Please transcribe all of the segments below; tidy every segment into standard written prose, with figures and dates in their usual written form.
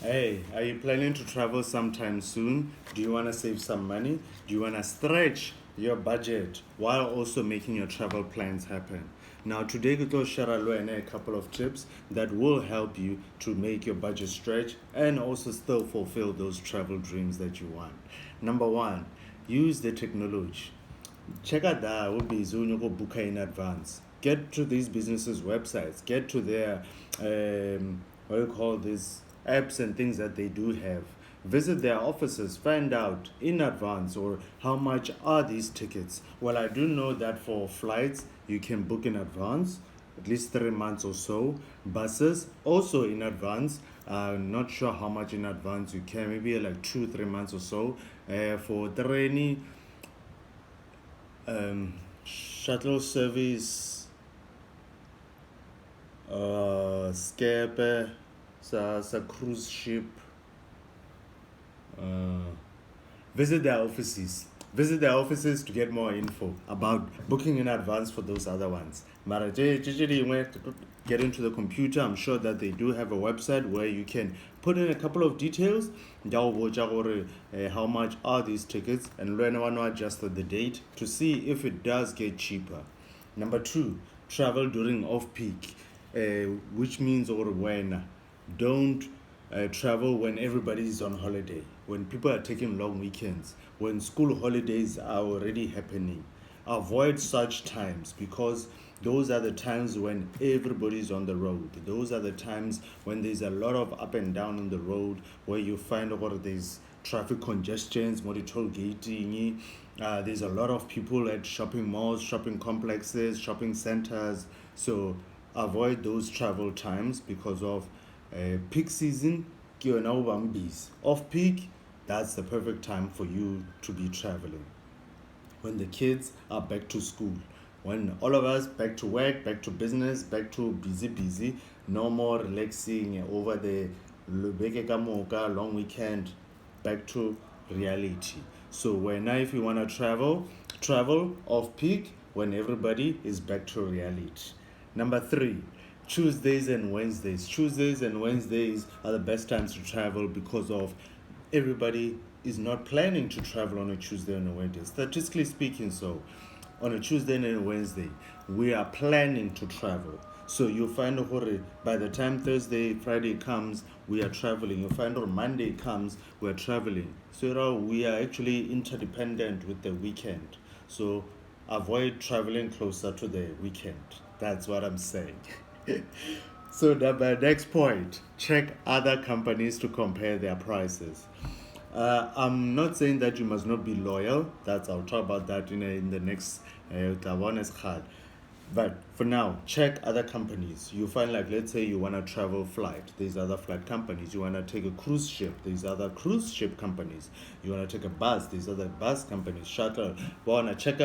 Hey, are you planning to travel sometime soon? Do you want to save some money? Do you want to stretch your budget while also making your travel plans happen? Now, today we will share a couple of tips that will help you to make your budget stretch and also still fulfill those travel dreams that you want. Number one, use the technology. Check out that will be go book in advance. Get to these businesses' websites. Get to their what do you call these apps and things that they do have. Visit their offices. Find out in advance or how much are these tickets. Well, I do know that for flights you can book in advance, at least 3 months or so. Buses also in advance. Not sure how much in advance you can. Maybe like 2 3 months or so. For train shuttle service, skepe sa cruise ship. Visit their offices. Visit their offices to get more info about booking in advance for those other ones. Mara get into the computer. I'm sure that they do have a website where you can put in a couple of details. How much are these tickets, and learn one adjust the date to see if it does get cheaper. Number two, travel during off peak, which means or when. Don't travel when everybody is on holiday, when people are taking long weekends, when school holidays are already happening. Avoid such times because those are the times when everybody is on the road. Those are the times when there's a lot of up and down on the road, where you find out there's traffic congestions, more toll gating. There's a lot of people at shopping malls, shopping complexes, shopping centers. So avoid those travel times because of peak season. Off peak, that's the perfect time for you to be traveling. When the kids are back to school, when all of us back to work, back to business, back to busy, no more relaxing over the long weekend, back to reality. So when if you want to travel off peak when everybody is back to reality. Number three, Tuesdays and Wednesdays. Tuesdays and Wednesdays are the best times to travel because of everybody is not planning to travel on a Tuesday and a Wednesday. Statistically speaking, so on a Tuesday and a Wednesday, we are planning to travel. So you find by the time Thursday, Friday comes, we are traveling. You find on Monday comes, we are traveling. So we are actually interdependent with the weekend. So avoid traveling closer to the weekend. That's what I'm saying. So the next point, check other companies to compare their prices. I'm not saying that you must not be loyal. I'll talk about that in the next card. But for now, check other companies. You find like, let's say you want to travel flight. There's other flight companies. You want to take a cruise ship. There's other cruise ship companies. You want to take a bus. There's other bus companies. Shuttle. Want to check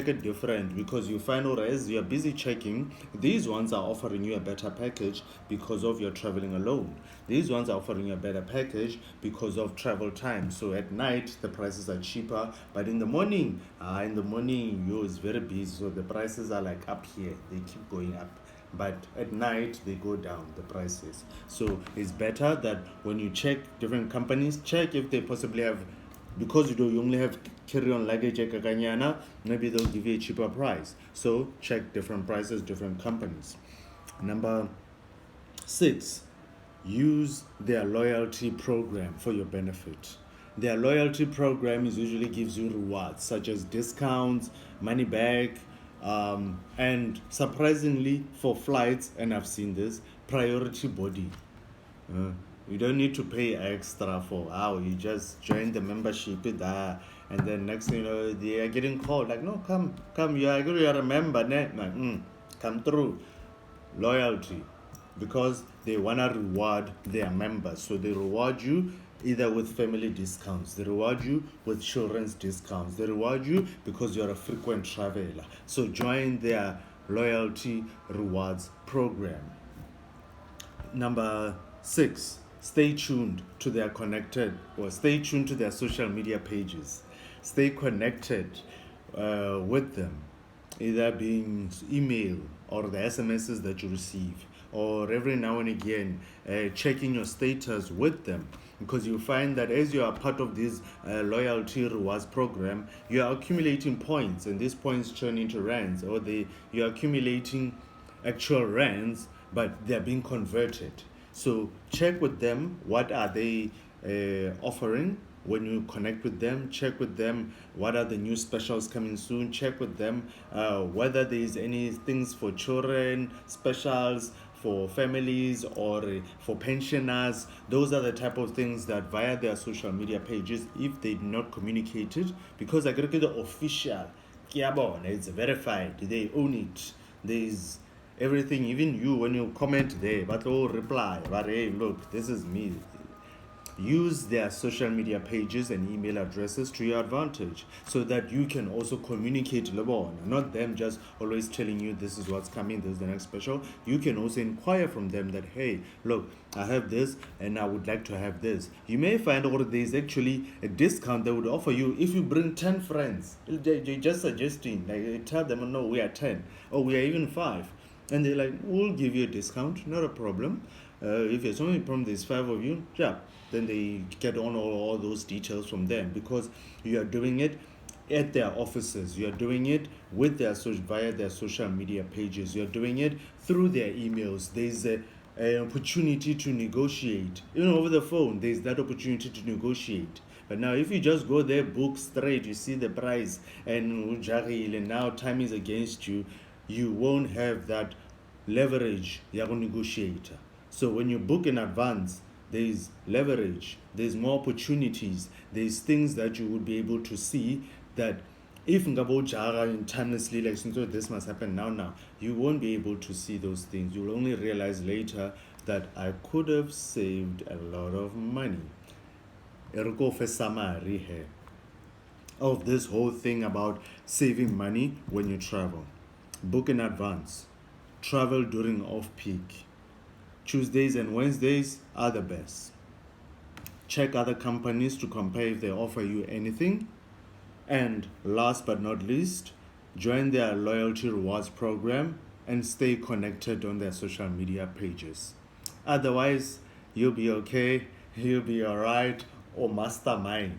it different because you find out as you're busy checking, these ones are offering you a better package because of your traveling alone. These ones are offering you a better package because of travel time. So at night the prices are cheaper, but in the morning, you is very busy, so the prices are like up here. They keep going up, but at night they go down, the prices. So it's better that when you check different companies, check if they possibly have, because you only have carry-on luggage at Kakanyana, maybe they'll give you a cheaper price. So check different prices, different companies. Number 6, use their loyalty program for your benefit. Their loyalty program usually gives you rewards such as discounts, money back, and surprisingly for flights, and I've seen this, priority body. You don't need to pay extra for how you just join the membership there, and then next thing you know they are getting called like, no, come, you are a member, like, come through. Loyalty, because they want to reward their members, so they reward you either with family discounts, they reward you with children's discounts, they reward you because you're a frequent traveler. So join their loyalty rewards program. Number 6, stay tuned to stay tuned to their social media pages. Stay connected with them, either being email or the SMSs that you receive. or every now and again checking your status with them, because you find that as you are part of this loyalty rewards program, you are accumulating points, and these points turn into rands, or you are accumulating actual rands, but they are being converted. So check with them, what are they offering when you connect with them. Check with them what are the new specials coming soon. Check with them whether there is any things for children, specials for families, or for pensioners. Those are the type of things that via their social media pages, if they do not communicate it, because I get the official, it's verified, they own it, there's everything. Even you, when you comment there, but all reply, but hey, look, this is me. Use their social media pages and email addresses to your advantage, so that you can also communicate Lebon, not them just always telling you this is what's coming, this is the next special. You can also inquire from them that, hey, look, I have this and I would like to have this. You may find out there's actually a discount they would offer you if you bring 10 friends. They're just suggesting, like, tell them, no, we are 10, or we are even 5. And they're like, we'll give you a discount, not a problem. If it's only problem there's 5 of you, yeah, then they get on all those details from them, because you are doing it at their offices, you are doing it with their via their social media pages, you are doing it through their emails. There's an opportunity to negotiate. Even over the phone, there's that opportunity to negotiate. But now, if you just go there, book straight, you see the price, and now time is against you, you won't have that leverage ya go negotiate. So when you book in advance, there's leverage, there's more opportunities, there's things that you would be able to see that if ngabo jara in timelessly, like, since this must happen now, you won't be able to see those things. You'll only realize later that I could have saved a lot of money. Ergo for summary here of this whole thing about saving money when you travel. Book in advance. Travel during off-peak. Tuesdays and Wednesdays are the best. Check other companies to compare if they offer you anything. And last but not least, join their loyalty rewards program and stay connected on their social media pages. Otherwise, you'll be okay, you'll be alright, or mastermind.